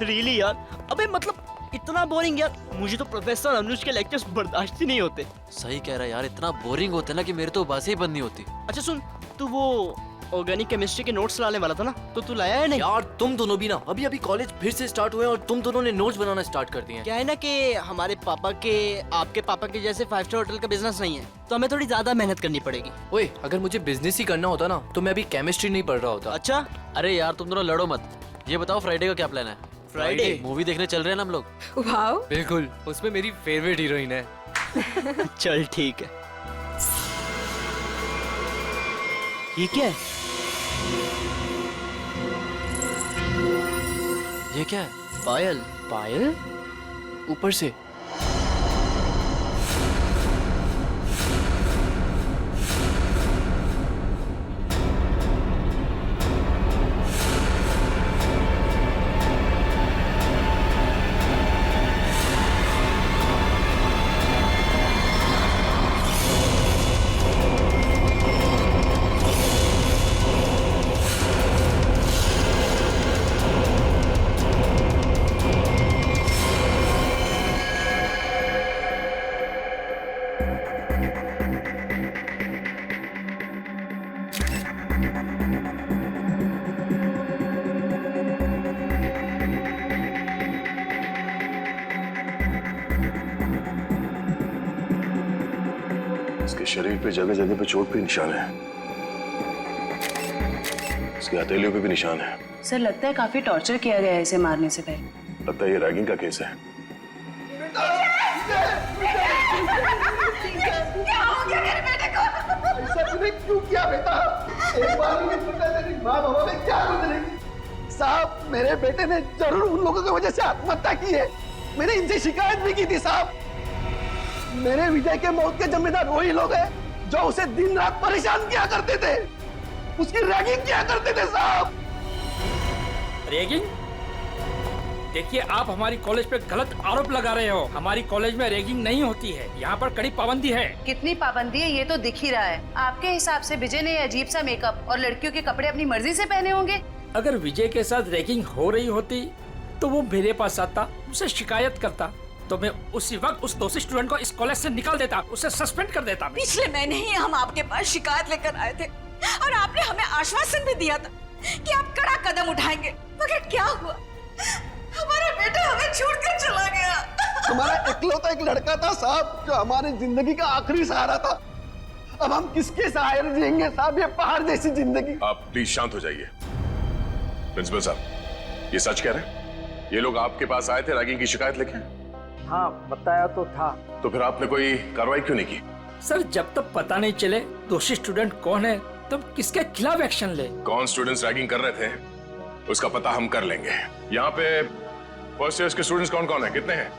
Really यार, अबे मतलब इतना बोरिंग यार, मुझे तो प्रोफेसर अनुज के लेक्चर्स बर्दाश्त ही नहीं होते। सही कह रहा है यार, इतना बोरिंग होता है ना कि मेरे तो बातें ही बंद नहीं होती। अच्छा सुन, तू वो ऑर्गेनिक केमिस्ट्री के नोट्स लाने वाला था ना, तो तू लाया है नहीं? यार तुम दोनों भी ना, अभी अभी कॉलेज फिर से स्टार्ट हुए और तुम दोनों ने नोट्स बनाना स्टार्ट कर दिए हैं। क्या है ना कि हमारे पापा के आपके पापा के जैसे 5 स्टार होटल का बिजनेस नहीं है, तो हमें थोड़ी ज्यादा मेहनत करनी पड़ेगी। ओए, अगर मुझे बिजनेस ही करना होता ना तो मैं अभी केमिस्ट्री नहीं पढ़ रहा होता। अच्छा, अरे यार तुम दोनों लड़ो मत। ये बताओ फ्राइडे का क्या प्लान है? फ्राइडे मूवी देखने चल रहे हैं ना हम लोग। वाओ, बिल्कुल, उसमें मेरी फेवरेट हीरोइन है। चल ठीक है। ये क्या है? ये क्या है? पायल। पायल? ऊपर से? इसके शरीर पे जगह जगह पे चोट पे निशान है, इसके हथेलियों पे भी निशान है। सर लगता है काफी टॉर्चर किया गया है इसे मारने से पहले। लगता है ये रैगिंग का केस है। क्या हो गया मेरे बेटे को? ऐसा तूने क्यों किया बेटा? एक बार भी नहीं सोचा तेरी माँ बाबा में क्या गुजरेगी। साहब, मेरे बेटे ने जरूर उन लोगों की वजह से आत्महत्या की है। मैंने इनसे शिकायत भी की थी साहब। मेरे विजय के मौत के जिम्मेदार वही लोग हैं जो उसे दिन रात परेशान किया करते थे, उसकी रैगिंग किया करते थे साहब। रैगिंग? देखिए, आप हमारी कॉलेज पे गलत आरोप लगा रहे हो। हमारी कॉलेज में रैगिंग नहीं होती है, यहाँ पर कड़ी पाबंदी है। कितनी पाबंदी है ये तो दिख ही रहा है। आपके हिसाब से विजय ने अजीब सा मेकअप और लड़कियों के कपड़े अपनी मर्जी से पहने होंगे। अगर विजय के साथ रैगिंग हो रही होती तो वो मेरे पास आता, मुझसे शिकायत करता, तो मैं उसी वक्त उस दोषी स्टूडेंट को इस कॉलेज से निकाल देता, उसे सस्पेंड कर देता। पिछले महीने ही हम आपके पास शिकायत लेकर आए थे और आपने हमें आश्वासन भी दिया था कि आप कड़ा कदम उठाएंगे, मगर क्या हुआ? हमारा बेटा हमें छोड़कर चला गया। हमारा इकलौता एक लड़का था साहब जो हमारी जिंदगी का आखिरी सहारा था। अब हम किसके सहारे जिएंगे साहब, ये पहाड़ जैसी जिंदगी। आप प्लीज शांत हो जाइए। प्रिंसिपल साहब, ये सच कह रहे हैं? ये लोग आपके पास आए थे रैगिंग की शिकायत लेके? हाँ, बताया तो था। तो फिर आपने कोई कार्रवाई क्यों नहीं की? सर, जब तक पता नहीं चले दोषी स्टूडेंट कौन है तब किसके खिलाफ एक्शन ले। कौन स्टूडेंट्स रैगिंग कर रहे थे उसका पता हम कर लेंगे। यहाँ पे फर्स्ट ईयर के स्टूडेंट्स कौन कौन है, कितने हैं?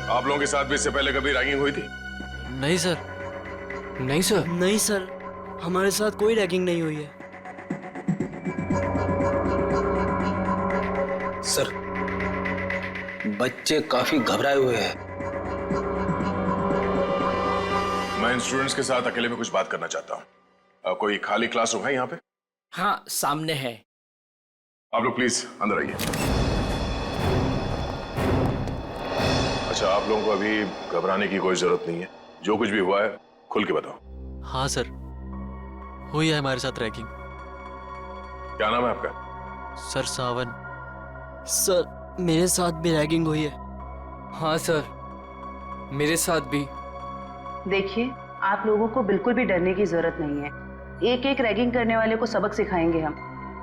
आप लोगों के साथ भी इससे पहले कभी रैगिंग हुई थी? नहीं सर। नहीं सर। नहीं सर, हमारे साथ कोई रैगिंग नहीं हुई है। सर, बच्चे काफी घबराए हुए हैं। मैं इन स्टूडेंट्स के साथ अकेले में कुछ बात करना चाहता हूँ। कोई खाली क्लासरूम है यहाँ पे? हाँ, सामने है। आप लोग प्लीज अंदर आइए। अच्छा, आप लोगों को अभी घबराने की कोई जरूरत नहीं है। जो कुछ भी हुआ है खुल के बताओ। हाँ सर, हुई है हमारे साथ रैगिंग। क्या नाम है आपका? सर सावन। सर, मेरे साथ भी रैगिंग हुई है। हाँ सर, मेरे साथ भी। देखिए, आप लोगों को बिल्कुल भी डरने की जरूरत नहीं है। एक एक रैगिंग करने वाले को सबक सिखाएंगे हम।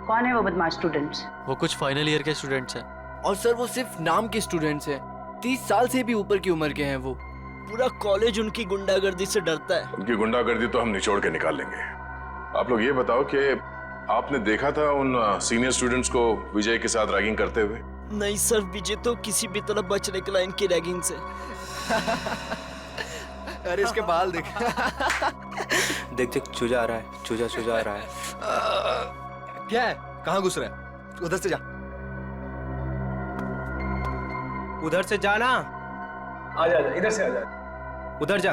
कौन है वो बदमाश स्टूडेंट्स? वो कुछ फाइनल ईयर के स्टूडेंट्स हैं। और सर वो सिर्फ नाम के स्टूडेंट्स हैं। 30 साल से भी ऊपर की उम्र के हैं वो। पूरा कॉलेज उनकी गुंडागर्दी से डरता है। उनकी गुंडागर्दी तो हम निचोड़ के निकाल लेंगे। आप लोग ये बताओ कि आपने देखा था उन सीनियर स्टूडेंट्स को विजय के साथ रैगिंग करते हुए? नहीं सर, विजय तो किसी भी तरह बच निकला इनकी रैगिंग से। अरे इसके बाल देख। देख देख, चूजा आ रहा है, चूजा चूजा आ रहा है। क्या है? कहाँ घुस रहा है? उधर से जा। उधर से जाना। आजा आजा, इधर से आजा। उधर जा।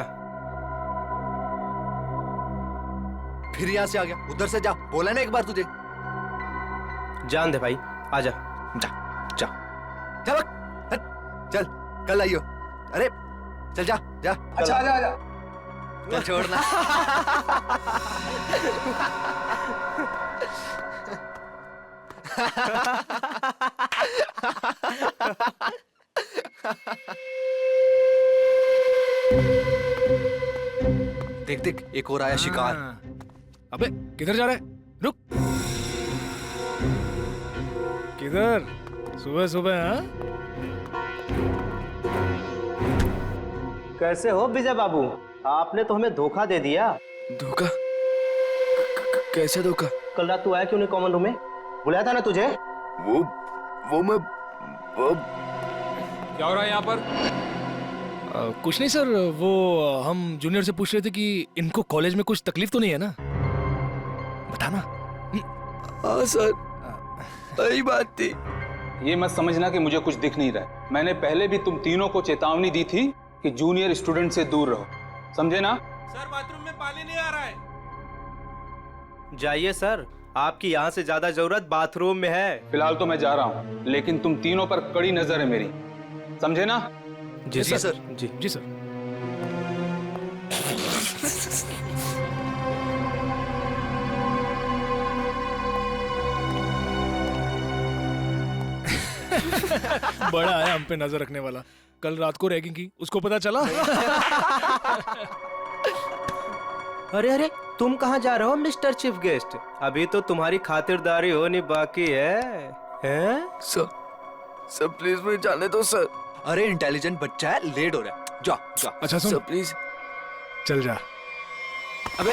फिर यहाँ से आ गया, उधर से जा, बोला ना एक बार तुझे। जान दे भाई, आजा। जा जा जा हट, चल कल आइयो। अरे चल जा जा। अच्छा आजा आजा। चल छोड़ना। देख देख, एक और आया शिकार। अबे किधर जा रहा है? रुक। किधर? सुबह सुबह? हाँ? कैसे हो विजय बाबू? आपने तो हमें धोखा दे दिया। धोखा? कैसे धोखा? कल रात तू आया क्यों नहीं कॉमन रूम में? बुलाया था ना तुझे? वो मैं क्या हो रहा है यहाँ पर? कुछ नहीं सर, वो हम जूनियर से पूछ रहे थे कि इनको कॉलेज में कुछ तकलीफ तो नहीं है ना? बताना। हाँ सर, सही बात थी। ये मत समझना कि मुझे कुछ दिख नहीं रहा है। मैंने पहले भी तुम तीनों को चेतावनी दी थी कि जूनियर स्टूडेंट से दूर रहो, समझे ना? सर बाथरूम में पानी नहीं आ रहा है। जाइए सर, आपकी यहाँ से ज्यादा जरूरत बाथरूम में है। फिलहाल तो मैं जा रहा हूँ, लेकिन तुम तीनों पर कड़ी नजर है मेरी, समझे ना? जी सर। जी सर। बड़ा है हम पे नजर रखने वाला। कल रात को रैगिंग की, उसको पता चला? अरे अरे, तुम कहाँ जा रहे हो मिस्टर चीफ गेस्ट? अभी तो तुम्हारी खातिरदारी होनी बाकी है। हैं? सर प्लीज मुझे जाने दो सर। अरे इंटेलिजेंट बच्चा है, लेट हो रहा है। जा जा। अच्छा सुन, सर प्लीज। चल जा। अबे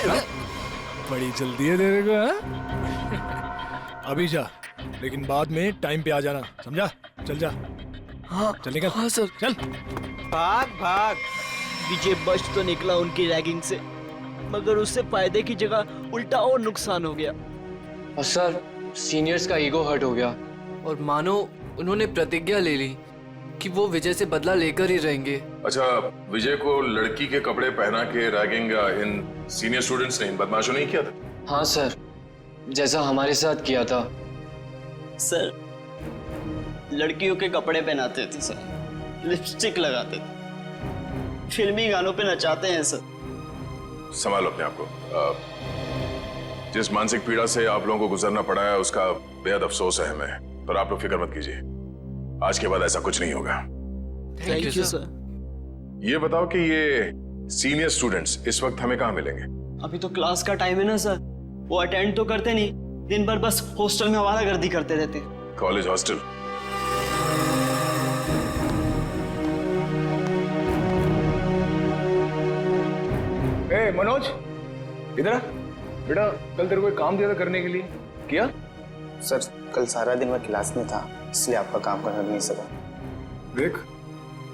बड़ी जल्दी है तेरे को, हाँ? अभी जा, लेकिन बाद में टाइम पे आ जाना, समझा? चल जा। हाँ चल निकल। हाँ सर। चल। भाग भाग। विजय बच तो निकला उनकी रैगिंग से, मगर उससे फायदे की जगह उल्टा और नुकसान हो गया। और सर, सीनियर्स का ईगो हर्ट हो गया और मानो उन्होंने प्रतिज्ञा ले ली कि वो विजय से बदला लेकर ही रहेंगे। अच्छा, विजय को लड़की के कपड़े पहना के रैगिंग इन सीनियर स्टूडेंट्स ने, इन बदमाशों ने ही किया था? हाँ सर, जैसा हमारे साथ किया था। सर, लड़कियों के कपड़े पहनाते थे सर, लिपस्टिक लगाते थे, फिल्मी गानों पे नचाते हैं सर। संभालो अपने आप को। जिस मानसिक पीड़ा से आप लोगों को गुजरना पड़ा है उसका बेहद अफसोस है हमें, पर आप लोग फिक्र मत कीजिए, आज के बाद ऐसा कुछ नहीं होगा। Thank you sir. ये बताओ कि ये सीनियर स्टूडेंट्स इस वक्त हमें कहाँ मिलेंगे? अभी तो क्लास का टाइम है ना सर, वो अटेंड तो करते नहीं, दिन भर बस हॉस्टल में आवारागर्दी करते रहते हैं। College hostel? ए मनोज, इधर आ। बेटा, कल तेरे को एक काम दिया था करने के लिए, किया? सर, कल सारा दिन मैं क्लास में था, इसलिए आपका काम करने नहीं सका। देख,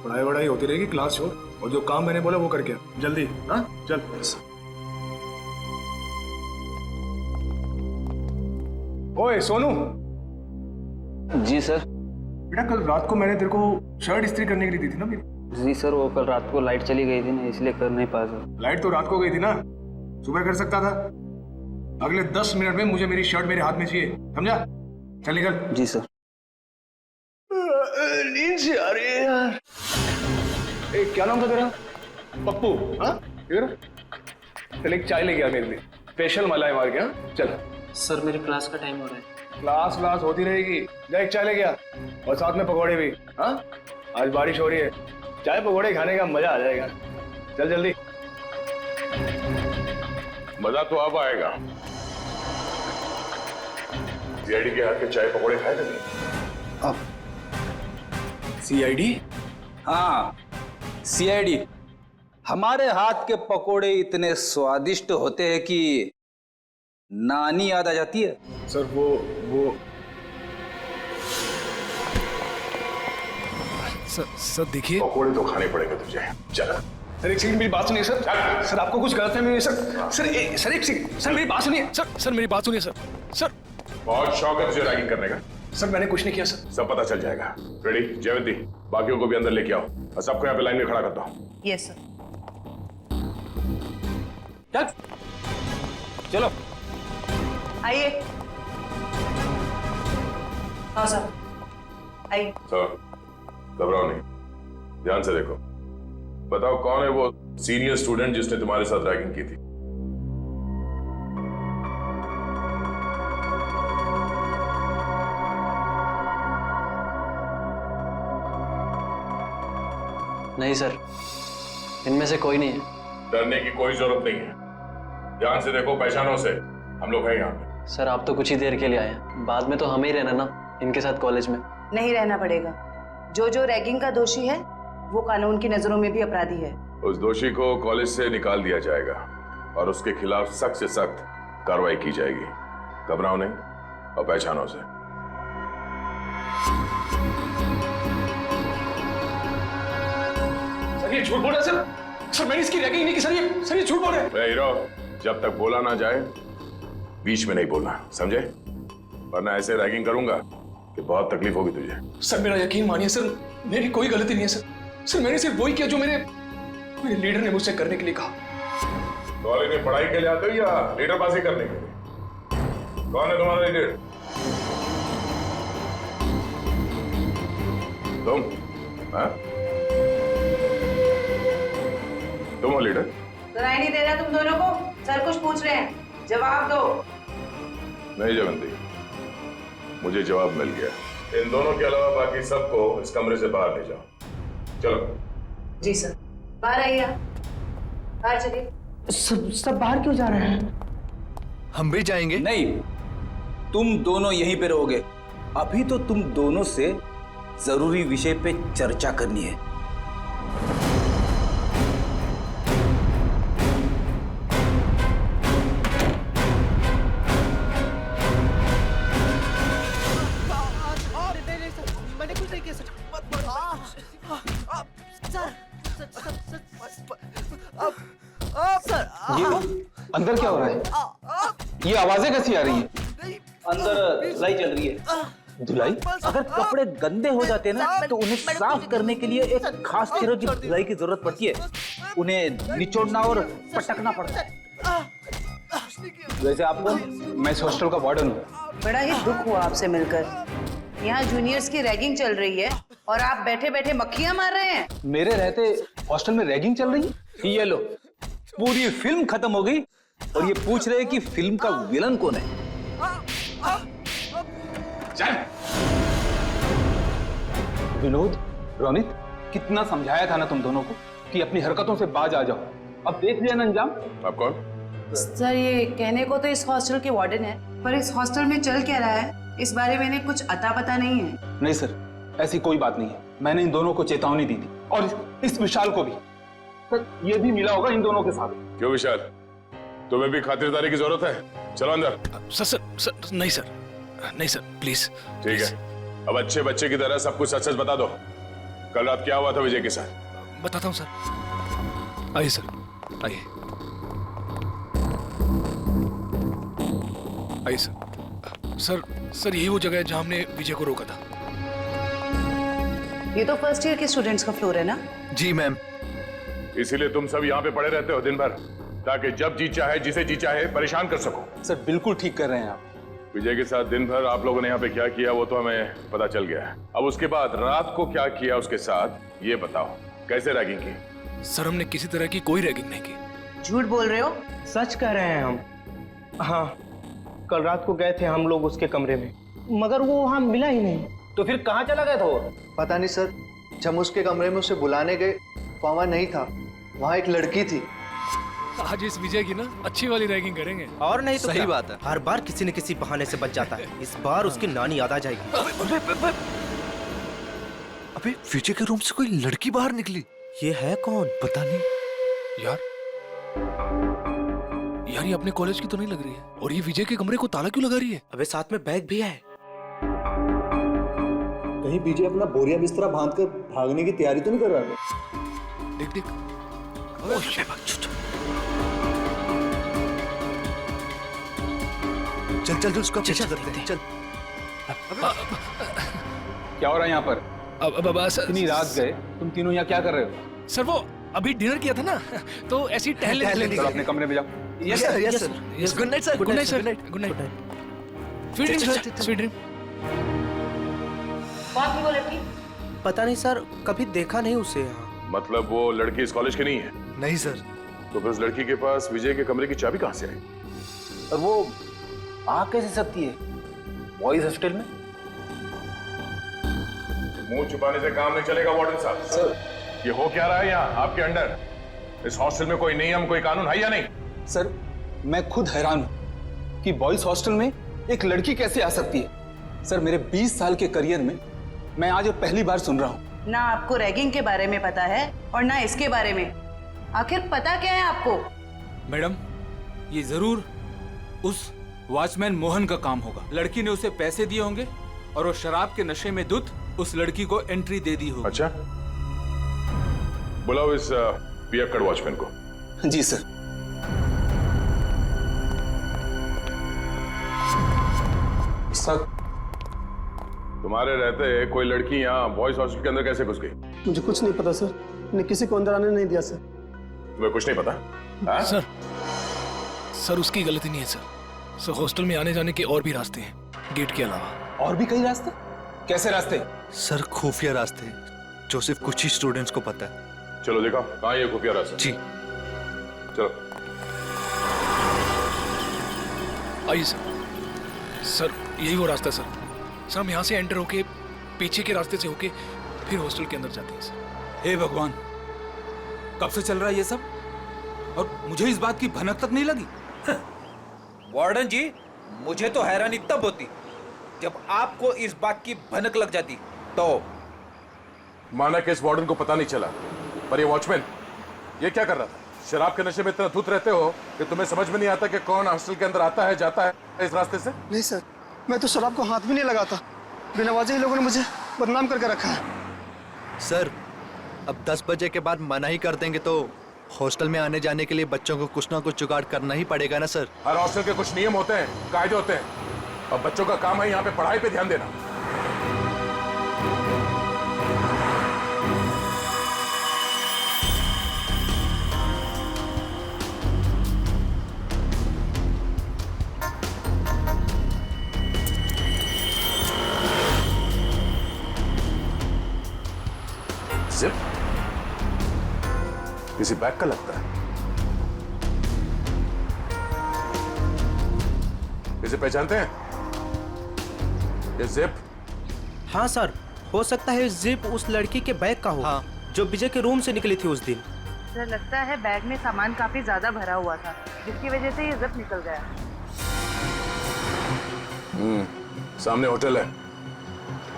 पढ़ाई वढ़ाई होती रहेगी, क्लास छोड़, और जो काम मैंने बोला वो करके आ, जल्दी। हाँ चल। ओए सोनू। जी सर। बेटा, कल रात को मैंने तेरे को शर्ट इस्त्री करने के लिए दी थी ना मेरी? जी सर, वो कल रात को लाइट चली गई थी ना, इसलिए कर नहीं पाया सर। लाइट तो रात को गई थी ना, सुबह कर सकता था। अगले 10 मिनट में मुझे मेरी शर्ट मेरे हाथ में चाहिए, समझा? चल निकल। जी सर। नींद से आ रही है यार। ए, क्या नाम था तेरा? पप्पू? हाँ, इधर चल, एक चाय लेके आ मेरे लिए, स्पेशल मलाई मार के। हाँ चल। सर, मेरी क्लास का टाइम हो रहा है। क्लास होती रहेगी, जा एक चाय लेके आ, और साथ में पकौड़े भी। हाँ, आज बारिश हो रही है, चाय पकौड़े खाने का मजा आ जाएगा। चल जल्दी। मजा तो अब आएगा। सीआईडी के हाथ के चाय पकौड़े खाए थे नहीं? सीआईडी? हाँ, सीआईडी। हमारे हाथ के पकोड़े इतने स्वादिष्ट होते हैं कि नानी याद आ जाती है। सर वो सर देखिए, पकौड़े तो खाने पड़ेंगे तुझे, चल। सर एक सेकंड, मेरी बात सुनिए सर। सर आपको कुछ गलत है सर एक सेकंड, सर मेरी बात सुनिए। सर मेरी बात सुनिए सर। बहुत शौक है तुझे रैगिंग करने का? सर मैंने कुछ नहीं किया सर। सब पता चल जाएगा। रेडी जयवंती, बाकियों को भी अंदर लेके आओ और सबको यहाँ पे लाइन में खड़ा करता हूँ। Yes sir. चल चलो आइए। हाँ सर आइए। सर घबराओ नहीं, ध्यान से देखो। बताओ कौन है वो सीनियर स्टूडेंट जिसने तुम्हारे साथ रैगिंग की थी? नहीं सर, इनमें से कोई नहीं है। डरने की कोई जरूरत नहीं है, ध्यान से देखो, पहचानो से, हम लोग हैं यहाँ पे। सर आप तो कुछ ही देर के लिए आए हैं, बाद में तो हमें ही रहना ना इनके साथ कॉलेज में। नहीं रहना पड़ेगा। जो जो रैगिंग का दोषी है वो कानून की नजरों में भी अपराधी है। उस दोषी को कॉलेज से निकाल दिया जाएगा और उसके खिलाफ सख्त से सख्त कार्रवाई की जाएगी। घबराओ नहीं और पहचानो से। सर ये झूठ बोल रहा है सर। सर मैंने इसकी रैगिंग नहीं की सर, ये झूठ बोल रहे हैं। हीरो, जब तक बोला ना जाए बीच में नहीं बोलना, समझे? वरना ऐसे रैगिंग करूंगा कि बहुत तकलीफ होगी तुझे। सर मेरा यकीन मानिए सर, मेरी कोई गलती नहीं है सर। सर मैंने सिर्फ वही किया जो मेरे लीडर ने मुझसे करने के लिए कहा। कॉलेज में पढ़ाई के लिए आते हो या लीडरबाजी करने के लिए? कौन है तुम्हारा लीडर? तुम? हाँ? तुम हो लीडर? सुनाई नहीं दे रहा तुम दोनों को? सर कुछ पूछ रहे हैं, जवाब दो। नहीं जयवंती, मुझे जवाब मिल गया। इन दोनों के अलावा बाकी सबको इस कमरे से बाहर ले जाओ। चलो। जी सर। बाहर आइए आप। बाहर चलिए। सब बाहर क्यों जा रहे हैं? हम भी जाएंगे। नहीं, तुम दोनों यहीं पे रहोगे। अभी तो तुम दोनों से जरूरी विषय पे चर्चा करनी है। मैंने कुछ नहीं किया सर। अंदर क्या हो रहा है? ये आवाजें कैसी आ रही हैं? अंदर धुलाई चल रही है। धुलाई? अगर कपड़े गंदे हो जाते हैं ना तो उन्हें साफ करने के लिए एक खास तरह की धुलाई की जरूरत पड़ती है। उन्हें निचोड़ना और पटकना पड़ता है। वैसे आपको, मैं इस हॉस्टल का वार्डन हूँ। बड़ा ही दुख हुआ आपसे मिलकर। यहाँ जूनियर्स की रैगिंग चल रही है और आप बैठे बैठे मक्खियां मार रहे हैं। मेरे रहते हॉस्टल में रैगिंग चल रही है? ये लो, पूरी फिल्म खत्म हो गई और ये पूछ रहे हैं कि फिल्म का विलन कौन है। विनोद, रोनित, कितना समझाया था ना तुम दोनों को कि अपनी हरकतों से बाज आ जाओ। अब देख लिया ना अंजाम। आप कौन? सर ये कहने को तो इस हॉस्टल के वार्डन है, पर इस हॉस्टल में चल क्या रहा है इस बारे में इन्हें कुछ अता पता नहीं है। नहीं सर, ऐसी कोई बात नहीं है। मैंने इन दोनों को चेतावनी दी थी और इस विशाल को भी। सर ये भी मिला होगा इन दोनों के साथ। क्यों विशाल, तुम्हें भी खातिरदारी की जरूरत है? चलो अंदर। सर नहीं सर, नहीं सर प्लीज। ठीक है, अब अच्छे बच्चे की तरह सब कुछ सच सच बता दो। कल रात क्या हुआ था विजय के साथ? बताता हूँ सर। आइए सर, आइए आइए सर। सर यही वो जगह है जहाँ हमने विजय को रोका था। ये तो फर्स्ट ईयर के स्टूडेंट्स का फ्लोर है ना? जी मैम। इसीलिए तुम सब यहाँ पे पड़े रहते हो दिन भर, ताकि जब जी चाहे जिसे जी चाहे परेशान कर सको। सर बिल्कुल ठीक कर रहे हैं आप। विजय के साथ दिन भर आप लोगों ने यहाँ पे क्या किया वो तो हमें पता चल गया है। अब उसके बाद रात को क्या किया उसके साथ ये बताओ। कैसे रैगिंग की? सर हमने किसी तरह की कोई रैगिंग नहीं की। झूठ बोल रहे हो? सच कह रहे हैं हम। हाँ, कल रात को गए थे हम लोग उसके कमरे में, मगर वो वहां मिला ही नहीं। तो फिर कहाँ चला गया था वो? पता नहीं सर, जब उसके कमरे में उसे बुलाने गए वहां नहीं था। वहां एक लड़की थी। आज इस विजय की ना अच्छी वाली रैगिंग करेंगे। और नहीं तो सही क्या? बात है। हर बार किसी न किसी बहाने से बच जाता है। इस बार उसकी नानी याद आ जाएगी। अबे विजय के रूम से कोई लड़की बाहर निकली। ये है कौन? पता नहीं यार ये अपने कॉलेज की तो नहीं लग रही है। और ये विजय के कमरे को ताला क्यों लगा रही है? अबे साथ में बैग भी है। कहीं विजय अपना बोरिया बिस्तरा बांधकर भागने की तैयारी तो नहीं कर रहा है? देख देख। चल चल उसका पीछा करते हैं। चल। क्या हो रहा है यहाँ पर? अब इतनी रात गए, तुम तीनों यहाँ क्या कर रहे हो? सर वो अभी डिनर किया था ना, तो ऐसे ही टहलने चलो अपने कमरे में जाओ। Yes sir, yes sir, yes. Good night sir, good night sir, good night. Sweet dream sir, sweet dream. कौन थी वो लड़की? पता नहीं सर, कभी देखा नहीं उसे यहाँ। मतलब वो लड़की इस कॉलेज की नहीं है? नहीं सर। तो फिर उस लड़की के पास विजय के कमरे की चाबी कहाँ से आई? और वो आ कैसे सकती है बॉयज हॉस्टल में? मुंह छुपाने से काम नहीं चलेगा वार्डन साहब। सर ये हो क्या रहा है यहाँ आपके अंडर? इस हॉस्टल में कोई नियम कोई कानून है या नहीं? सर मैं खुद हैरान हूं कि बॉयज हॉस्टल में एक लड़की कैसे आ सकती है। सर मेरे 20 साल के करियर में मैं आज पहली बार सुन रहा हूँ। ना आपको रैगिंग के बारे में पता है और ना इसके बारे में। आखिर पता क्या है आपको? मैडम ये जरूर उस वॉचमैन मोहन का काम होगा। लड़की ने उसे पैसे दिए होंगे और वो शराब के नशे में धुत उस लड़की को एंट्री दे दी होगी। अच्छा, बुलाओ इस पियक्कड़ वॉचमैन को। जी सर। सर तुम्हारे रहते कोई लड़की यहाँ बॉयज हॉस्टल के अंदर कैसे घुस गई? मुझे कुछ नहीं पता सर, मैंने किसी को अंदर आने नहीं दिया सर। तुम्हें कुछ नहीं पता? हाँ? सर उसकी गलती नहीं है सर। सर हॉस्टल में आने जाने के और भी रास्ते हैं, गेट के अलावा। और भी कई रास्ते? कैसे रास्ते? सर खुफिया रास्ते जो सिर्फ कुछ ही स्टूडेंट्स को पता है। चलो देखो कहाँ ये खुफिया रास्ता। जी चलो आइए सर। सर यही वो रास्ता है सर। सर हम यहाँ से एंटर होके पीछे के रास्ते से होके फिर हॉस्टल के अंदर जाते हैं सर। हे भगवान, कब से चल रहा है ये सब और मुझे इस बात की भनक तक नहीं लगी। वार्डन जी मुझे तो हैरानी तब होती जब आपको इस बात की भनक लग जाती। तो माना कि इस वार्डन को पता नहीं चला, पर ये वॉचमैन ये क्या कर रहा था? शराब के नशे में इतना धुत रहते हो कि तुम्हें समझ में नहीं आता कि कौन हॉस्टल के अंदर आता है जाता है इस रास्ते से? नहीं सर, मैं तो शराब को हाथ भी नहीं लगाता। बिना वजह ही लोगों ने मुझे बदनाम करके रखा है। सर अब 10 बजे के बाद मना ही कर देंगे तो हॉस्टल में आने जाने के लिए बच्चों को कुछ ना कुछ जुगाड़ करना ही पड़ेगा ना सर। हर हॉस्टल के कुछ नियम होते हैं, कायदे होते हैं, और बच्चों का काम है यहाँ पे पढ़ाई पे ध्यान देना। जिप किसी बैग का लगता है। इसे पहचानते हैं? ये जिप? हाँ सर, हो सकता है जिप उस लड़की के बैग का हो। हाँ। जो विजय के रूम से निकली थी उस दिन। सर लगता है बैग में सामान काफी ज्यादा भरा हुआ था, जिसकी वजह से ये जिप निकल गया। सामने होटल है,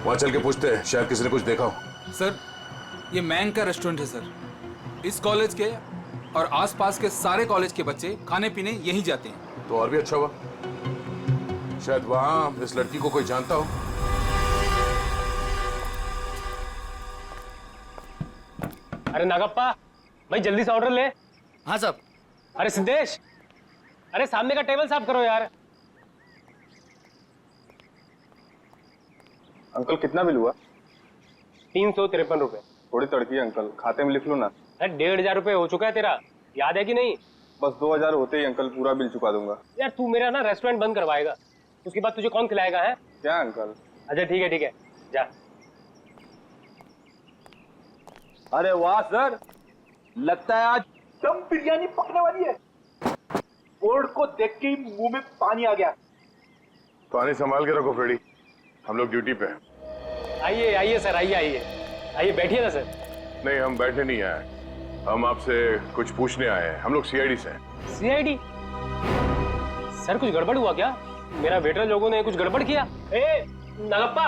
वहां चल के पूछते हैं, शायद किसी ने कुछ देखा हो। सर ये मैंग का रेस्टोरेंट है सर। इस कॉलेज के और आसपास के सारे कॉलेज के बच्चे खाने पीने यहीं जाते हैं। तो और भी अच्छा हुआ, शायद वहां इस लड़की को कोई जानता हो। अरे नागप्पा भाई जल्दी से ऑर्डर ले। हाँ साहब। अरे सिद्धेश, अरे सामने का टेबल साफ करो यार। अंकल कितना बिल हुआ? 353 रुपए। थोड़ी तड़की है अंकल, खाते में लिख लो ना। अरे 1500 रुपए हो चुका है तेरा, याद है कि नहीं? बस 2000 होते ही अंकल पूरा बिल चुका दूंगा। यार तू मेरा ना रेस्टोरेंट बंद करवाएगा, उसके बाद तुझे कौन खिलाएगा है? क्या अंकल? अच्छा ठीक है जा। अरे वाह सर, लगता है आज दम बिरयानी पकने वाली है। बोर्ड को देख के ही मुंह में पानी आ गया। पानी संभाल के रखो फ्रेडी, हम लोग ड्यूटी पे हैं। आइए सर, आइए बैठिए ना सर। नहीं हम बैठने नहीं आए, हम आपसे कुछ पूछने आए हैं। हम लोग सीआईडी से हैं। सीआईडी? सर कुछ गड़बड़ हुआ क्या? मेरा वेटर लोगों ने कुछ गड़बड़ किया? ए नागप्पा,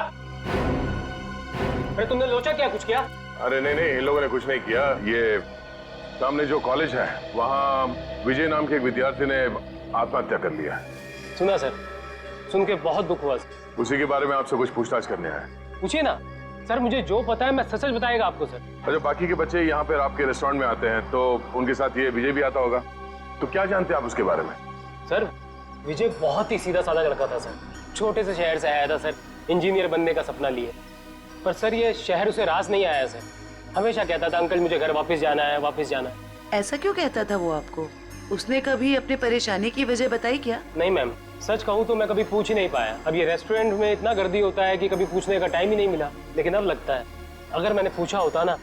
अरे तुमने लोचा क्या, कुछ किया? अरे नहीं इन लोगों ने कुछ नहीं किया। ये सामने जो कॉलेज है वहाँ विजय नाम के एक विद्यार्थी ने आत्महत्या कर लिया। सुना सर, सुन के बहुत दुख हुआ। उसी के बारे में आपसे कुछ पूछताछ करने आए। पूछिए ना सर, मुझे जो पता है मैं सच बताएगा आपको सर। अच्छा बाकी के बच्चे यहाँ पर आपके रेस्टोरेंट में आते हैं तो उनके साथ ये विजय भी आता होगा, तो क्या जानते हैं आप उसके बारे में? सर विजय बहुत ही सीधा साधा लड़का था सर, छोटे से शहर से आया था सर, इंजीनियर बनने का सपना लिए। पर सर ये शहर उसे रास नहीं आया सर। हमेशा कहता था अंकल मुझे घर वापस जाना है, वापस जाना है। ऐसा क्यों कहता था वो आपको? उसने कभी अपनी परेशानी की वजह बताई क्या? नहीं मैम, सच कहूँ तो मैं कभी पूछ ही नहीं पाया। अब ये रेस्टोरेंट में इतना गर्दी होता है कि कभी पूछने का टाइम ही नहीं मिला। लेकिन अब लगता है अगर मैंने पूछा होता ना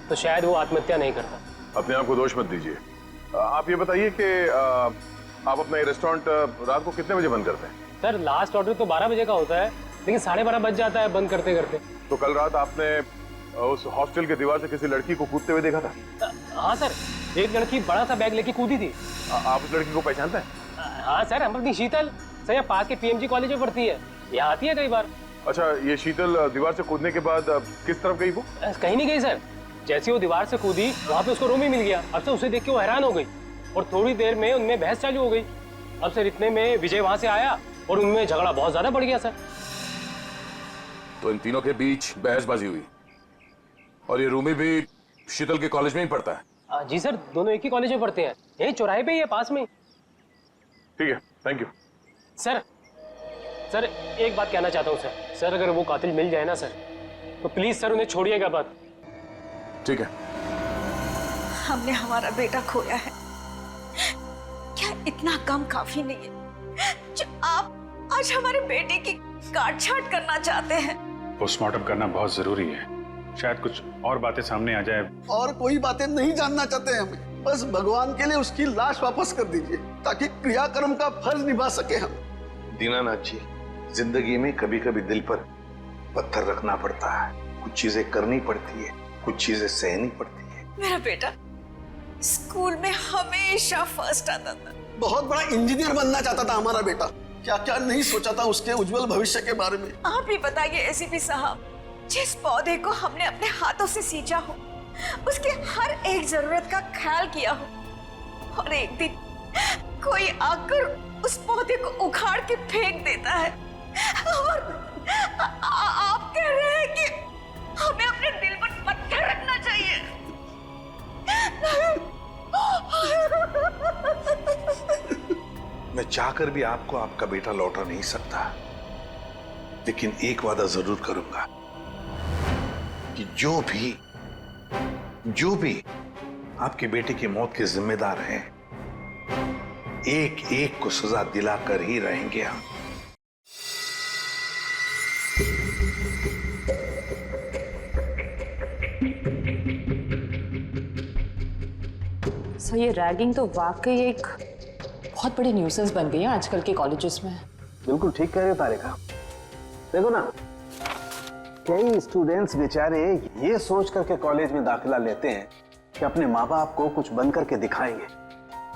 तो शायद वो आत्महत्या नहीं करता। अपने आप को दोष मत दीजिए। आप ये बताइए कि आप अपना ये रेस्टोरेंट रात को कितने बजे बंद करते हैं? सर लास्ट ऑर्डर तो 12 बजे का होता है, लेकिन 12:30 बज जाता है बंद करते करते। तो कल रात आपने उस हॉस्टल के दीवार से किसी लड़की को कूदते हुए देखा था? हाँ सर, एक लड़की बड़ा सा बैग लेके कूदी थी। आप उस लड़की को पहचानते हैं? हाँ सर, अमृति शीतल सर, यहाँ पास के पीएमजी कॉलेज में पढ़ती है, यहाँ आती है कई बार। अच्छा, ये शीतल दीवार से कूदने के बाद किस तरफ गई वो? कहीं नहीं गई सर। जैसे वो दीवार से कूदी वहाँ पे उसको रूम ही मिल गया। अब सर उसे देख के वो हैरान हो गई और थोड़ी देर में उनमें बहस चालू हो गई। अब सर इतने में विजय वहाँ से आया और उनमें झगड़ा बहुत ज्यादा बढ़ गया सर। तो इन तीनों के बीच बहसबाजी हुई और ये रूमी भी शीतल के कॉलेज में ही पढ़ता है? जी सर, दोनों एक ही कॉलेज में पढ़ते हैं, यही चौराहे पे ही है, पास में। ठीक है, थैंक यू। सर एक बात कहना चाहता हूँ सर, अगर वो कातिल मिल जाए ना सर तो प्लीज सर उन्हें छोड़िएगा बात। ठीक है। हमने हमारा बेटा खोया है, क्या इतना कम काफी नहीं है जो आप आज हमारे बेटे की काट छाट करना चाहते हैं? पोस्टमार्टम करना बहुत जरूरी है, शायद कुछ और बातें सामने आ जाए। और कोई बातें नहीं जानना चाहते हमें, बस भगवान के लिए उसकी लाश वापस कर दीजिए ताकि क्रियाकर्म का फर्ज निभा सके हम। दीनानाथ जी, जिंदगी में कभी कभी दिल पर पत्थर रखना पड़ता है, कुछ चीजें करनी पड़ती है, कुछ चीजें सहनी पड़ती है। मेरा बेटा स्कूल में हमेशा फर्स्ट आता था, बहुत बड़ा इंजीनियर बनना चाहता था हमारा बेटा। क्या क्या नहीं सोचा था उसके उज्जवल भविष्य के बारे में। आप ही बताइए एसीपी साहब, जिस पौधे को हमने अपने हाथों से सींचा हो, उसके हर एक जरूरत का ख्याल किया हो, और एक दिन कोई आकर उस पौधे को उखाड़ के फेंक देता है, और आप कह रहे हैं कि हमें अपने दिल पर पत्थर रखना चाहिए। मैं चाहकर भी आपको आपका बेटा लौटा नहीं सकता, लेकिन एक वादा जरूर करूंगा कि जो भी आपके बेटे की मौत के जिम्मेदार हैं, एक एक को सजा दिलाकर ही रहेंगे हम। सर, ये रैगिंग तो वाकई एक बहुत बड़ी न्यूसेंस बन गई है आजकल के कॉलेजेस में। बिल्कुल ठीक कह रहे हो तारिका। देखो ना, कई स्टूडेंट्स बेचारे ये सोच करके कॉलेज में दाखिला लेते हैं कि अपने माँ बाप को कुछ बन करके दिखाएंगे,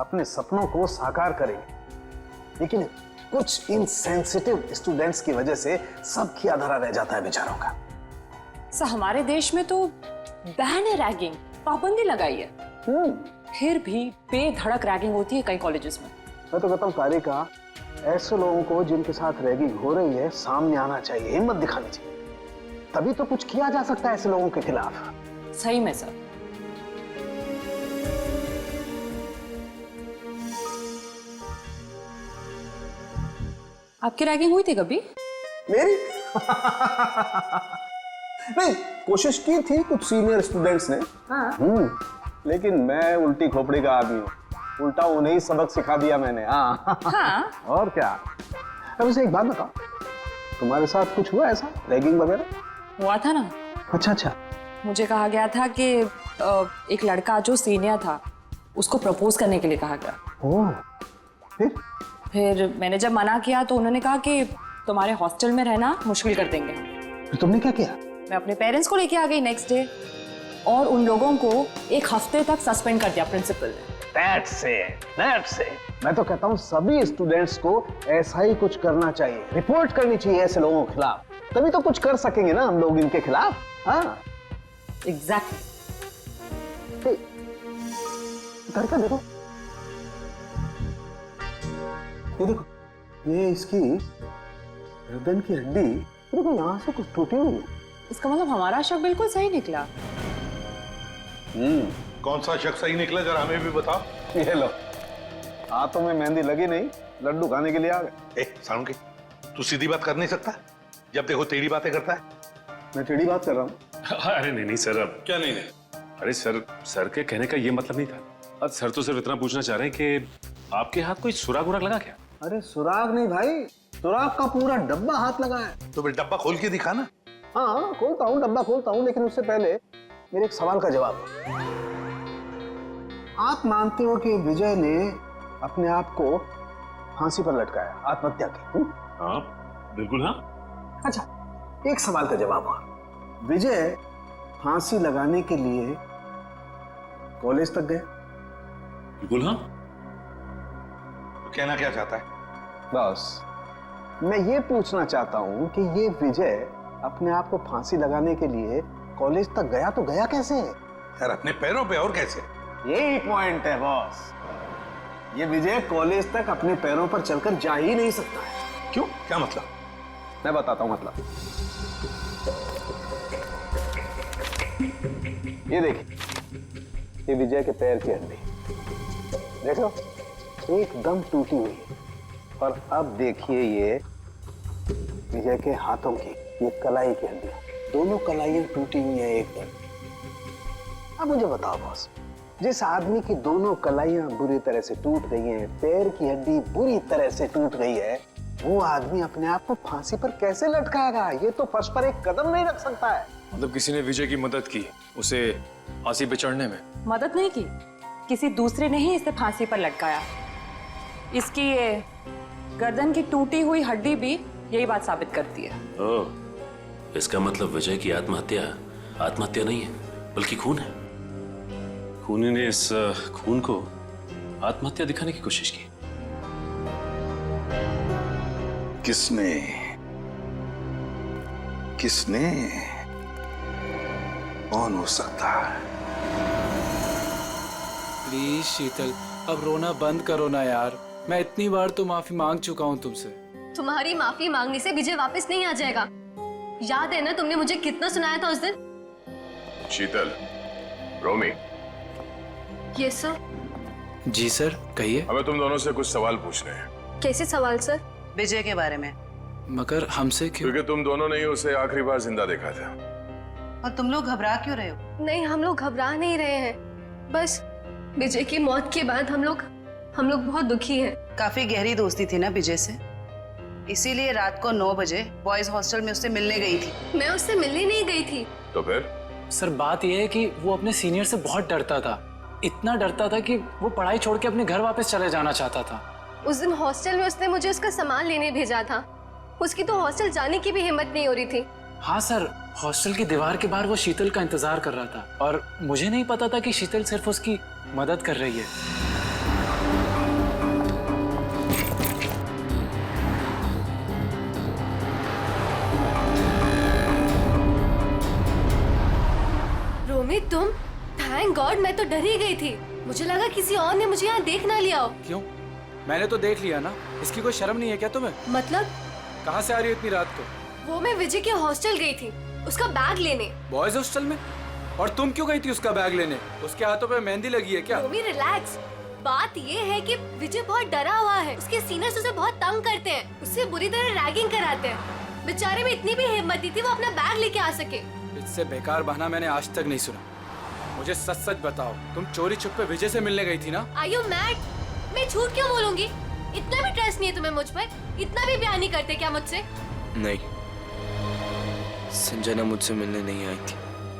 अपने सपनों को साकार करेंगे, लेकिन कुछ इनसेंसिटिव स्टूडेंट्स की वजह से सब किया धरा रह जाता है बेचारों का। सर, हमारे देश में तो बैन है रैगिंग, पाबंदी लगाई है, फिर भी बेधड़क रैगिंग होती है कई कॉलेजेस में। मैं तो कहता हूँ तारिका, ऐसे लोगों को जिनके साथ रैगिंग हो रही है सामने आना चाहिए, हिम्मत दिखानी चाहिए, तभी तो कुछ किया जा सकता है ऐसे लोगों के खिलाफ। सही में सर। आपकी रैगिंग हुई थी कभी? मेरी? नहीं, कोशिश की थी कुछ सीनियर स्टूडेंट्स ने। लेकिन मैं उल्टी खोपड़ी का आदमी हूँ, उल्टा उन्हें ही सबक सिखा दिया मैंने। हाँ। और क्या। अब उसे एक बात बताओ, तुम्हारे साथ कुछ हुआ ऐसा रैगिंग वगैरह? हुआ था ना। अच्छा। मुझे कहा गया था कि एक लड़का जो सीनियर था उसको प्रपोज करने के लिए कहा गया। ओह, फिर मैंने जब मना किया तो उन्होंने कहा कि तुम्हारे हॉस्टल में रहना मुश्किल कर देंगे। फिर तुमने क्या किया? मैं अपने पेरेंट्स को लेके आ गई नेक्स्ट डे, और उन लोगों को 1 हफ्ते तक सस्पेंड कर दिया प्रिंसिपल ने। That's it. मैं तो कहता हूँ सभी स्टूडेंट्स को ऐसा ही कुछ करना चाहिए, रिपोर्ट करनी चाहिए ऐसे लोगों के खिलाफ, तभी तो कुछ कर सकेंगे ना हम लोग इनके खिलाफ। हाँ, एग्जैक्टली। तारिका देखो, ये देखो, ये इसकी गर्दन की हड्डी देखो, यहाँ से कुछ टूटी हुई है। इसका मतलब हमारा शक बिल्कुल सही निकला। कौन सा शक सही निकला, जरा हमें भी बताओ। ये लो, हाथों में मेहंदी लगी नहीं, लड्डू खाने के लिए आ गए। सारुण के, तू सीधी बात कर नहीं सकता, जब देखो टेढ़ी बातें करता है। मैं टेढ़ी बात कर रहा हूँ। अरे नहीं नहीं सर, अब क्या नहीं? अरे सर के कहने का ये मतलब नहीं था। अब सर तो सिर्फ इतना पूछना चाह रहे हैं कि आपके हाथ कोई सुराग उराग लगा क्या? अरे सुराग नहीं भाई, सुराग का पूरा डब्बा हाथ लगा है। तो फिर डब्बा खोल के दिखा ना। हाँ खोलता हूँ, डब्बा खोलता हूँ, लेकिन उससे पहले मेरे एक सवाल का जवाब। आप मानते हो कि विजय ने अपने आप को फांसी पर लटकाया, आत्महत्या की? हाँ बिल्कुल हाँ। अच्छा, एक सवाल का जवाब और। विजय फांसी लगाने के लिए कॉलेज तक गए? बिल्कुल हाँ। तो कहना क्या चाहता है? बस मैं ये पूछना चाहता हूँ कि ये विजय अपने आप को फांसी लगाने के लिए कॉलेज तक गया तो गया कैसे? यार अपने पैरों पे, और कैसे? यही पॉइंट है बॉस। ये विजय कॉलेज तक अपने पैरों पर चलकर जा ही नहीं सकता है। क्यों? क्या मतलब? मैं बताता हूं मतलब। ये देखिए, ये विजय के पैर की हड्डी देखो, एकदम टूटी हुई है। और अब देखिए ये विजय के हाथों की ये कलाई की हड्डियां, दोनों कलाइयां टूटी हुई हैं एकदम। अब मुझे बताओ बॉस, जिस आदमी की दोनों कलाइयां बुरी तरह से टूट गई हैं, पैर की हड्डी बुरी तरह से टूट गई है, वो आदमी अपने आप को फांसी पर कैसे लटकाएगा? ये तो फर्श पर एक कदम नहीं रख सकता है। मतलब किसी ने विजय की मदद की उसे फांसी पे चढ़ने में? मदद नहीं की, किसी दूसरे ने ही इसे फांसी पर लटकाया। इसकी ये गर्दन की टूटी हुई हड्डी भी यही बात साबित करती है। ओह, इसका मतलब विजय की आत्महत्या नहीं है बल्कि खून है। खूनी ने इस खून को आत्महत्या दिखाने की कोशिश की। किसने? कौन हो सकता है? प्लीज शीतल, अब रोना बंद करो ना यार। मैं इतनी बार तो माफी मांग चुका हूँ तुमसे। तुम्हारी माफी मांगने से विजय वापस नहीं आ जाएगा। याद है ना तुमने मुझे कितना सुनाया था उस दिन? शीतल, रोमी। Yes sir. जी सर, कहिए। हमें तुम दोनों से कुछ सवाल पूछने हैं। कैसे सवाल सर? विजय के बारे में। मगर हमसे क्यों? क्योंकि तुम दोनों ने ही उसे आखिरी बार जिंदा देखा था। और तुम लोग घबरा क्यों रहे हो? नहीं, हम लोग घबरा नहीं रहे हैं, बस विजय की मौत के बाद हम लोग बहुत दुखी हैं। काफी गहरी दोस्ती थी ना विजय से, इसीलिए रात को 9 बजे बॉयज हॉस्टल में उससे मिलने गई थी। मैं उससे मिलने नहीं गई थी। तो फिर? सर बात यह है कि वो अपने सीनियर से बहुत डरता था, इतना डरता था कि वो पढ़ाई छोड़ के अपने घर वापस चले जाना चाहता था। उस दिन हॉस्टल में उसने मुझे उसका सामान लेने भेजा था। उसकी तो हॉस्टल जाने की भी हिम्मत नहीं हो रही थी। हाँ सर, हॉस्टल की दीवार के बाहर वो शीतल का इंतजार कर रहा था और मुझे नहीं पता था कि शीतल सिर्फ उसकी मदद कर रही है। रोमी तुम, थैंक गॉड, मैं तो डर ही गई थी। मुझे लगा किसी और ने मुझे यहाँ देख ना लिया हो। क्यों? मैंने तो देख लिया ना। इसकी कोई शर्म नहीं है क्या तुम्हें? मतलब? कहाँ से आ रही हो इतनी रात को? वो मैं विजय के हॉस्टल गई थी, उसका बैग लेने। बॉयज हॉस्टल में? और तुम क्यों गई थी उसका बैग लेने? उसके हाथों पे मेहंदी लगी है क्या? रोमी रिलैक्स। बात ये है कि विजय बहुत डरा हुआ है। उसके सीनियर्स उसे बहुत तंग करते हैं, उससे बुरी तरह रैगिंग कराते हैं। बेचारे में इतनी भी हिम्मत नहीं थी वो अपना बैग लेके आ सके। इससे बेकार बहाना मैंने आज तक नहीं सुना। मुझे सच सच बताओ, तुम चोरी छुपे विजय से मिलने गई थी ना? Are you mad? मैं झूठ क्यों बोलूंगी? इतना भी ट्रस्ट नहीं है तुम्हें मुझ पर? इतना भी प्यार नहीं करते क्या मुझसे? नहीं, संजना मुझसे मिलने नहीं आई थी।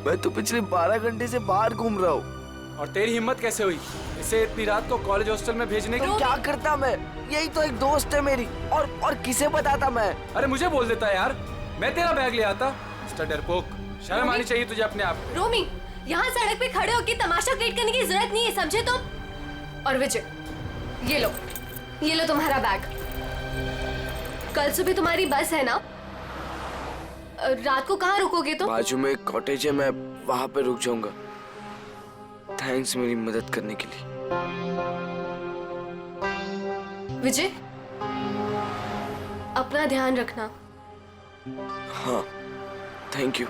मैं तो पिछले 12 घंटे से बाहर घूम रहा हूँ। और तेरी हिम्मत कैसे हुई इसे इतनी रात को कॉलेज हॉस्टल में भेजने की? तो क्या करता मैं? यही तो एक दोस्त है मेरी। और किसे बताता मैं? अरे मुझे बोल देता यार, मैं तेरा बैग ले आता। मिस्टर डरपोक, शर्म आनी चाहिए तुझे अपने आप पे। रोमी, यहाँ सड़क पे खड़े होकर तमाशा क्रिएट करने की जरूरत नहीं है, समझे तुम? और विजय, ये लो तुम्हारा बैग। कल सुबह तुम्हारी बस है ना? रात को कहाँ रुकोगे तुम? बाजू में एक कॉटेज है, मैं वहाँ पे रुक जाऊंगा। थैंक्स मेरी मदद करने के लिए। विजय, अपना ध्यान रखना। हाँ, थैंक यू।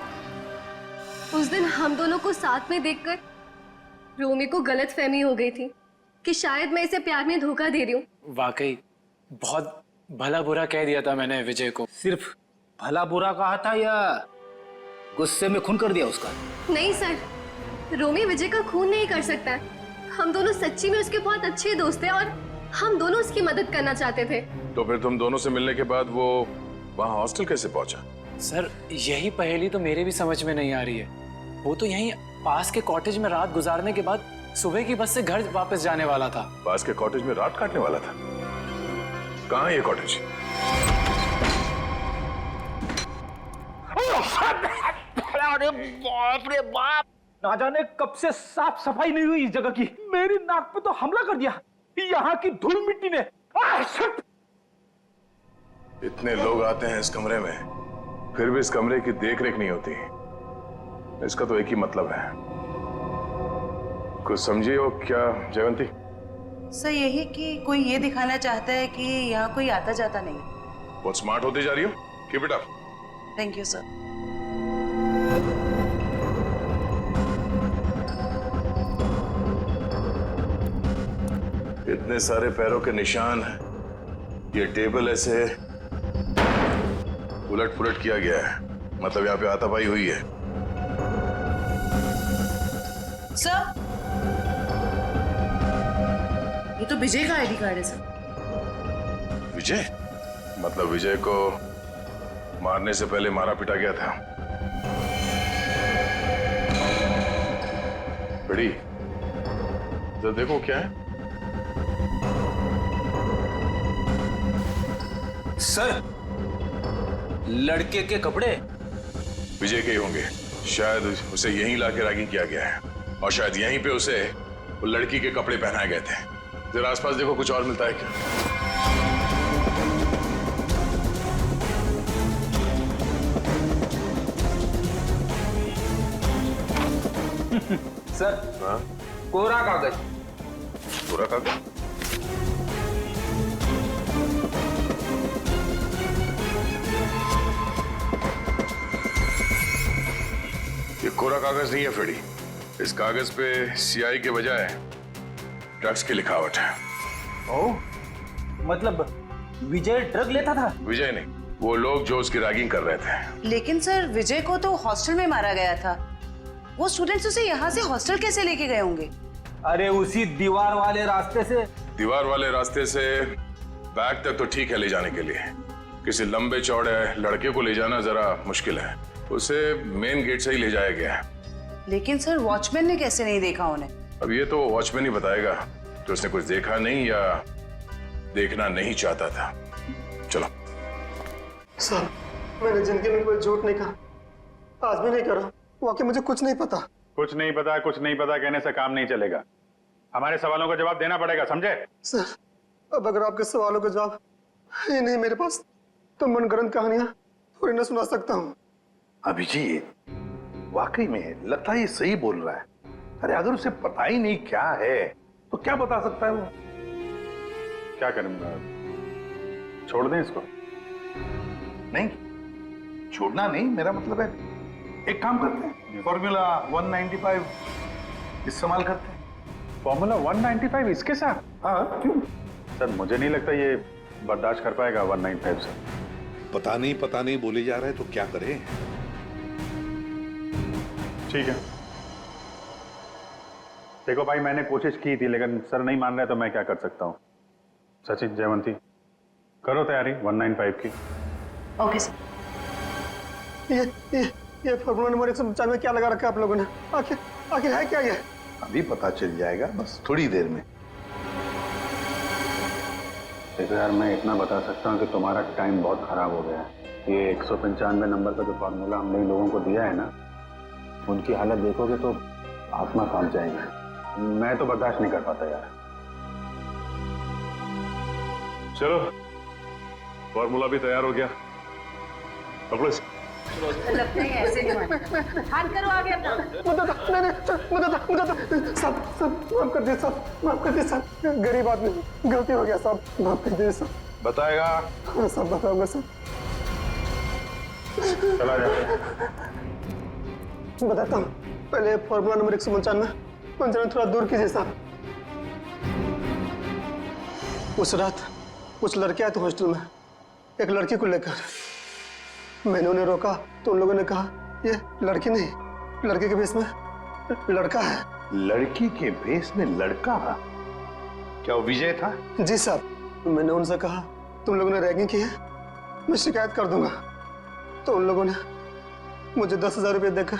उस दिन हम दोनों को साथ में देखकर रोमी को गलतफहमी हो गई थी कि शायद मैं इसे प्यार में धोखा दे रही हूँ। वाकई बहुत भला बुरा कह दिया था मैंने विजय को। सिर्फ भला बुरा कहा था या गुस्से में खून कर दिया उसका। नहीं सर, रोमी विजय का खून नहीं कर सकता है। हम दोनों सच्ची में उसके बहुत अच्छे दोस्त हैं और हम दोनों उसकी मदद करना चाहते थे। तो फिर तुम दोनों से मिलने के बाद वो वहाँ हॉस्टल कैसे पहुंचा? सर यही पहेली तो मेरे भी समझ में नहीं आ रही है। वो तो यहीं पास के कॉटेज में रात गुजारने के बाद सुबह की बस से घर वापस जाने वाला था। पास के कॉटेज में रात काटने वाला था? कहाँ है ये कॉटेज? अरे बाप रे बाप, ना जाने कब से साफ सफाई नहीं हुई इस जगह की। मेरी नाक पे तो हमला कर दिया यहाँ की धूल मिट्टी ने। इतने लोग आते हैं इस कमरे में, फिर भी इस कमरे की देखरेख नहीं होती। इसका तो एक ही मतलब है। कुछ समझिए हो क्या जयवंती? सर यही कि कोई ये दिखाना चाहता है कि यहाँ कोई आता जाता नहीं। बहुत स्मार्ट होती जा रही हो। Keep it up. Thank you sir. इतने सारे पैरों के निशान हैं। ये टेबल ऐसे उलट पुलट किया गया है, मतलब यहाँ पे हाथापाई हुई है। सर ये तो विजय का आईडी कार्ड है सर। विजय? मतलब विजय को मारने से पहले मारा पिटा गया था। बड़ी तो देखो क्या है। सर लड़के के कपड़े विजय के ही होंगे। शायद उसे यहीं लाके रैगिंग किया गया है और शायद यहीं पे उसे वो लड़की के कपड़े पहनाए गए थे। जरा आसपास देखो, कुछ और मिलता है क्या? सर हाँ? कोरा कागज। कोरा कागज? ये कोरा कागज नहीं है फ्रेडी। इस कागज पे सीआई के बजाय ड्रग्स की लिखावट है। ओह, मतलब विजय ड्रग लेता था? विजय नहीं, वो लोग जो उसकी रैगिंग कर रहे थे। लेकिन सर विजय को तो हॉस्टल में मारा गया था। वो स्टूडेंट्स उसे यहाँ से हॉस्टल कैसे लेके गए होंगे? अरे उसी दीवार वाले रास्ते से। दीवार वाले रास्ते से बैग तक तो ठीक है ले जाने के लिए, किसी लंबे चौड़े लड़के को ले जाना जरा मुश्किल है। उसे मेन गेट से ही ले जाया गया है। लेकिन सर वॉचमैन ने कैसे नहीं देखा उन्हें? अब ये तो वॉचमैन ही बताएगा कि उसने कुछ देखा नहीं या देखना नहीं चाहता था। चलो। सर मैंने जिंदगी में कोई झूठ नहीं कहा, आज भी नहीं करा। वाकई मुझे कुछ नहीं पता। कुछ नहीं पता कहने से काम नहीं चलेगा। हमारे सवालों का जवाब देना पड़ेगा, समझे? सर अब अगर आपके सवालों का जवाब ही नहीं मेरे पास तो मनगढ़ंत कहानियां थोड़ी ना सुना सकता हूँ। अभिजीत वाकई में लगता है ये सही बोल रहा है। अरे अगर उसे पता ही नहीं क्या है तो क्या बता सकता है वो? क्या करूंगा, छोड़ दें इसको? नहीं, छोड़ना नहीं, मेरा मतलब है एक काम करते हैं, फॉर्मूला 195 इस्तेमाल करते हैं। फॉर्मूला 195 इसके साथ? हाँ क्यों? सर मुझे नहीं लगता ये बर्दाश्त कर पाएगा 195 से। पता नहीं बोले जा रहा है तो क्या करें? ठीक है, देखो भाई मैंने कोशिश की थी लेकिन सर नहीं मान रहे तो मैं क्या कर सकता हूँ। सचिन, जयवंती करो तैयारी 195 की। Okay sir. ये फॉर्मूला नंबर 195 में क्या लगा रखा है आप लोगों ने? आखिर है क्या ये? अभी पता चल जाएगा, बस थोड़ी देर में। देखो यार, मैं इतना बता सकता हूँ कि तुम्हारा टाइम बहुत खराब हो गया है। ये 195 नंबर का जो फार्मूला हमने इन लोगों को दिया है ना, उनकी हालत देखोगे तो आसमां कांप जाएगा। मैं तो बर्दाश्त नहीं कर पाता यार। चलो फॉर्मूला भी तैयार हो गया, पकड़ो इसे। ऐसे नहीं मानना। हाथ करो आगे अपना। सब माफ कर दे, सब माफ कर दे, सब गरीब आदमी, गलती हो गया, सब माफ कर दे। सब बताएगा? हाँ सब बताऊंगा सब। चला जा। बताता हूँ, पहले फॉर्मूला नंबर 195 थोड़ा दूर कीजिए साहब। उस रात कुछ लड़के आए थे हॉस्टल में एक लड़की को लेकर। मैंने उन्हें रोका तो उन लोगों ने कहा ये लड़की नहीं, लड़के के भेस में लड़का है। लड़की के भेस में लड़का? क्या वो विजय था? जी साहब, मैंने उनसे कहा तुम लोगों ने रैगिंग की है, मैं शिकायत कर दूंगा। तो उन लोगों ने मुझे 10,000 रुपये देकर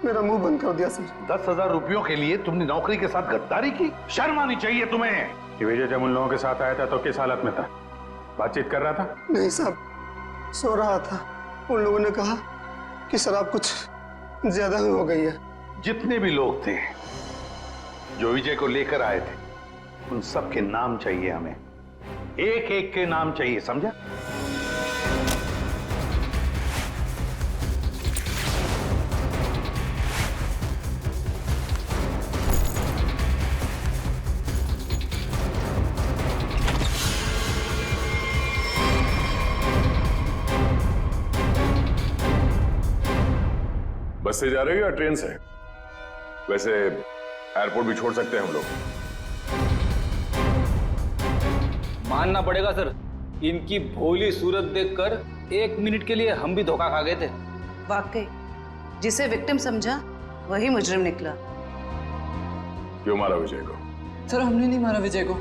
मेरा मुंह बंद कर दिया सर। 10,000 रुपयों के लिए तुमने नौकरी के साथ गद्दारी की? शर्म आनी चाहिए तुम्हें। कि विजय जब उन लोगों के साथ आया था तो किस हालत में था? बातचीत कर रहा था? नहीं साहब, सो रहा था। उन लोगों ने कहा कि शराब कुछ ज्यादा ही हो गई है। जितने भी लोग थे जो विजय को लेकर आए थे, उन सब के नाम चाहिए हमें, एक एक के नाम चाहिए, समझा? बस से जा रहे हो या ट्रेन से? वैसे एयरपोर्ट भी छोड़ सकते हैं हम लोग। मानना पड़ेगा सर, इनकी भोली सूरत देखकर 1 मिनट के लिए हम भी धोखा खा गए थे। वाकई जिसे विक्टिम समझा वही मुजरिम निकला। क्यों मारा विजय को? सर हमने नहीं मारा विजय को।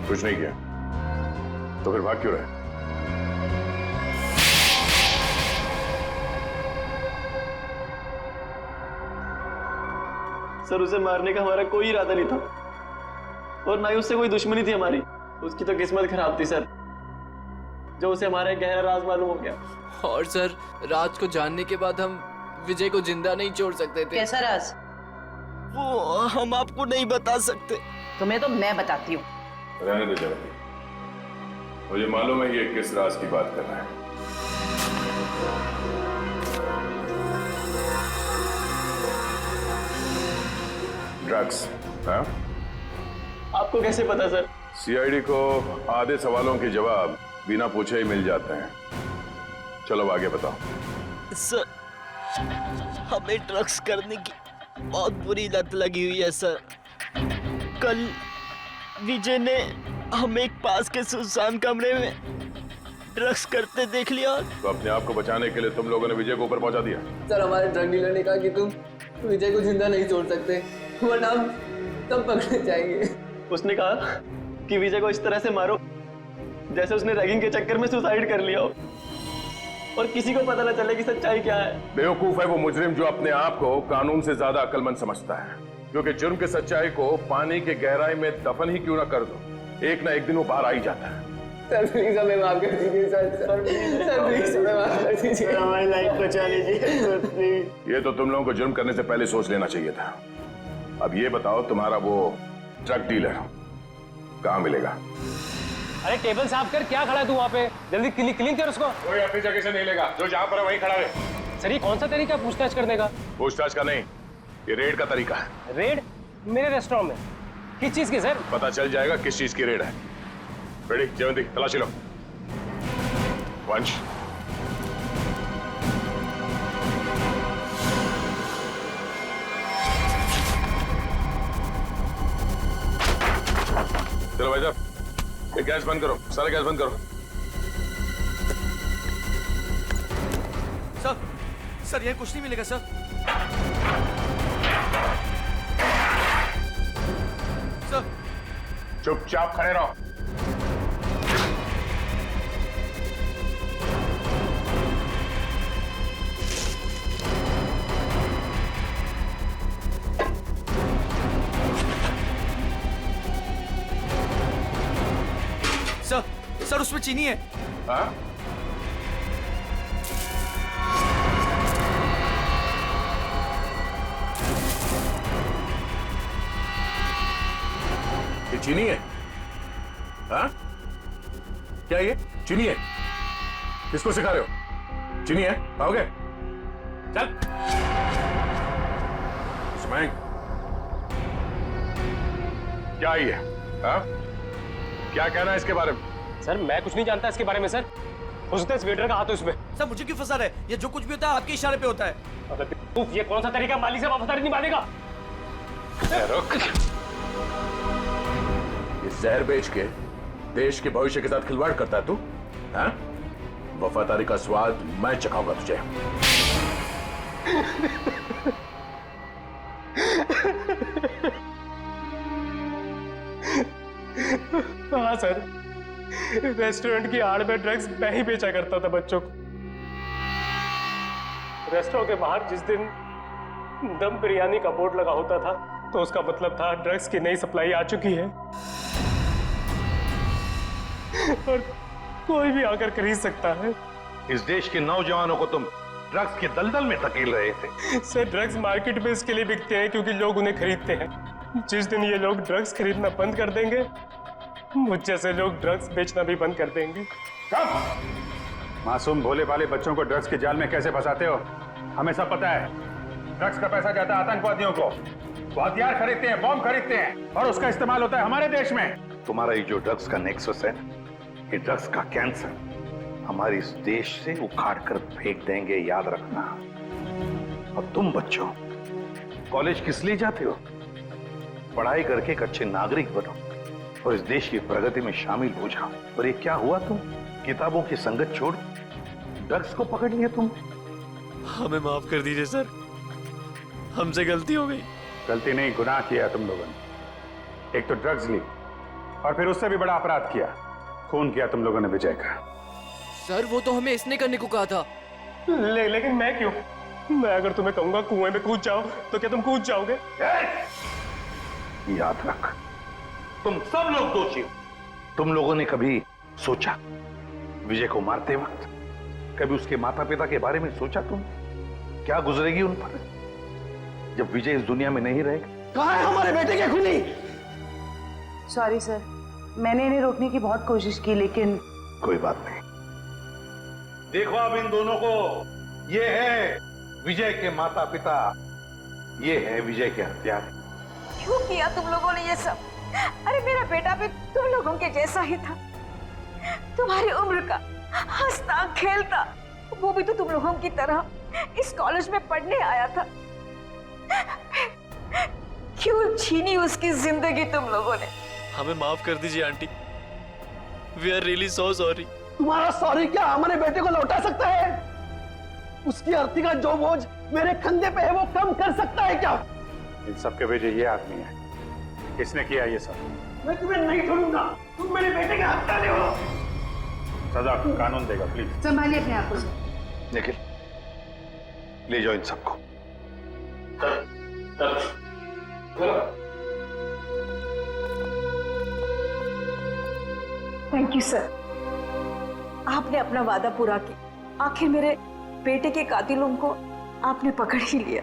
कुछ नहीं किया तो फिर भाग क्यों रहे? सर उसे मारने का हमारा कोई इरादा नहीं था और ना ही उससे कोई दुश्मनी थी हमारी। उसकी तो किस्मत खराब थी सर, जो उसे हमारा एक गहरा राज मालूम हो गया। और सर राज को जानने के बाद हम विजय को जिंदा नहीं छोड़ सकते थे। कैसा राज? वो हम आपको नहीं बता सकते। तुम्हें तो मैं बताती हूँ। रहने दो जल्दी, मुझे मालूम है ये किस राज की बात कर रहा है। ड्रग्स? हाँ? आपको कैसे पता सर? सीआईडी को आधे सवालों के जवाब बिना पूछे ही मिल जाते हैं। चलो अब आगे बताओ। सर हमें ड्रग्स करने की बहुत बुरी लत लगी हुई है सर। कल विजय ने हमें एक पास के सुनसान कमरे में ड्रग्स करते देख लिया। तो अपने आप को बचाने के लिए तुम लोगों ने विजय को ऊपर पहुंचा दिया। सर हमारे ड्रग डीलर ने कहा कि तुम विजय को जिंदा नहीं छोड़ सकते, वरना हम तब पकड़े जाएंगे। उसने कहा कि विजय को इस तरह से मारो जैसे उसने रैगिंग के चक्कर में सुसाइड कर लिया हो और किसी को पता न चले कि सच्चाई क्या है। बेवकूफ है वो मुजरिम जो अपने आप को कानून से ज्यादा अक्लमंद समझता है, क्योंकि जुर्म की सच्चाई को पानी के गहराई में दफन ही क्यों ना कर दो, एक ना एक दिन वो बाहर आ ही जाता है। सर प्लीज हमें माफ कर दीजिए सर प्लीज हमें माफ कर दीजिए, हमारी लाइफ बचा लीजिए प्लीज। ये तो तुम लोगों को जुर्म करने से पहले सोच लेना चाहिए था। अब ये बताओ तुम्हारा वो ड्रग डीलर कहाँ मिलेगा? अरे टेबल साफ कर, क्या खड़ा है तू वहाँ पे? जल्दी क्लीन कर उसको। कोई अपनी जगह से नहीं लेगा, जो जहाँ पर है वहीं खड़ा रहे। सर ये कौन सा तरीका पूछताछ करने का? पूछताछ का नहीं, ये रेड का तरीका है। रेड? मेरे रेस्टोरेंट में? किस चीज की सर? पता चल जाएगा किस चीज की रेड है। रेडी जयवंती, तलाशी लो। वंश चलो भाई साहब, ये गैस बंद करो, सारे गैस बंद करो। सर ये कुछ नहीं मिलेगा सर। सर चुपचाप खड़े रहो। सर उसमें चीनी है। हाँ? ये चीनी है? हाँ? क्या ये चीनी है? किसको सिखा रहे हो? चीनी है? पाओगे? चल। स्मैंग। क्या ये? हाँ? क्या कहना है इसके बारे में? सर मैं कुछ नहीं जानता इसके बारे में सर। हो सकता है इस वेटर का हाथ हो इसमें। सर मुझे क्यों फंसा रहे? ये जो कुछ भी होता है आपके इशारे पे होता है। अबे ये कौन सा तरीका माली से वफादारी निभाने का? रुक। ये जहर बेच के देश के भविष्य के साथ खिलवाड़ करता है तू? हाँ? वफादारी का स्वाद मैं चखाऊंगा तुझे। हाँ सर, रेस्टोरेंट की आड़ में ड्रग्स मैं ही बेचा करता था बच्चों को। रेस्टोरेंट के बाहर जिस दिन दम बिरयानी का बोर्ड लगा होता था तो उसका मतलब था ड्रग्स की नई सप्लाई आ चुकी है और कोई भी आकर खरीद सकता है। इस देश के नौजवानों को तुम ड्रग्स के दलदल में धकेल रहे थे। सर, ड्रग्स मार्केट में इसके लिए बिकते हैं क्योंकि लोग उन्हें खरीदते हैं। जिस दिन ये लोग ड्रग्स खरीदना बंद कर देंगे, मुझ जैसे लोग ड्रग्स बेचना भी बंद कर देंगे। मासूम भोले भाले बच्चों को ड्रग्स के जाल में कैसे फंसाते हो, हमें सब पता है। ड्रग्स का पैसा जाता है आतंकवादियों को, वो हथियार खरीदते हैं, बॉम्ब खरीदते हैं और उसका इस्तेमाल होता है हमारे देश में। तुम्हारा ये जो ड्रग्स का नेक्सस है, ये ड्रग्स का कैंसर हमारे इस देश से उखाड़ कर फेंक देंगे, याद रखना। और तुम बच्चों कॉलेज किस लिए जाते हो? पढ़ाई करके एक अच्छे नागरिक बनो और इस देश की प्रगति में शामिल हो जाओ। और ये क्या हुआ, तुम किताबों की संगत छोड़ ड्रग्स को पकड़ लिया तुम। हमें माफ कर दीजिए सर, हमसे गलती हो गई। गलती नहीं, गुनाह किया तुम लोगों ने। एक तो ड्रग्स ली और फिर उससे भी बड़ा अपराध किया, खून किया तुम लोगों ने विजय का। सर, वो तो हमें इसने करने को कहा था। लेकिन मैं क्यों? मैं अगर तुम्हें कहूंगा कुएं में कूद जाओ तो क्या तुम कूद जाओगे? याद रख, तुम सब लोग दोषी हो। तुम लोगों ने कभी सोचा विजय को मारते वक्त, कभी उसके माता पिता के बारे में सोचा तुम क्या गुजरेगी उन पर जब विजय इस दुनिया में नहीं रहेगा? कहाँ है हमारे बेटे के खूनी? सॉरी सर, मैंने इन्हें रोकने की बहुत कोशिश की लेकिन कोई बात नहीं। देखो अब इन दोनों को, ये है विजय के माता पिता, ये है विजय के हत्यारे। क्यों किया तुम लोगों ने ये सब? अरे मेरा बेटा भी तुम लोगों के जैसा ही था, तुम्हारी उम्र का, हंसता खेलता। वो भी तो तुम लोगों की तरह इस कॉलेज में पढ़ने आया था। क्यों छीनी उसकी जिंदगी तुम लोगों ने? हमें माफ कर दीजिए aunty, we are really so sorry. तुम्हारा सॉरी क्या हमारे बेटे को लौटा सकता है? उसकी अर्थी का जो बोझ मेरे कंधे पे है वो कम कर सकता है क्या? इन सबके वजह ये आदमी है, किसने किया ये सब? मैं तुम्हें नहीं छोड़ूंगा, तुम मेरे बेटे के हत्यारे हो। सजा कानून देगा, प्लीज संभालिए अपने आप को। निखिल, ले जाओ इन सबको। थैंक यू सर, आपने अपना वादा पूरा किया। आखिर मेरे बेटे के कातिलों को आपने पकड़ ही लिया।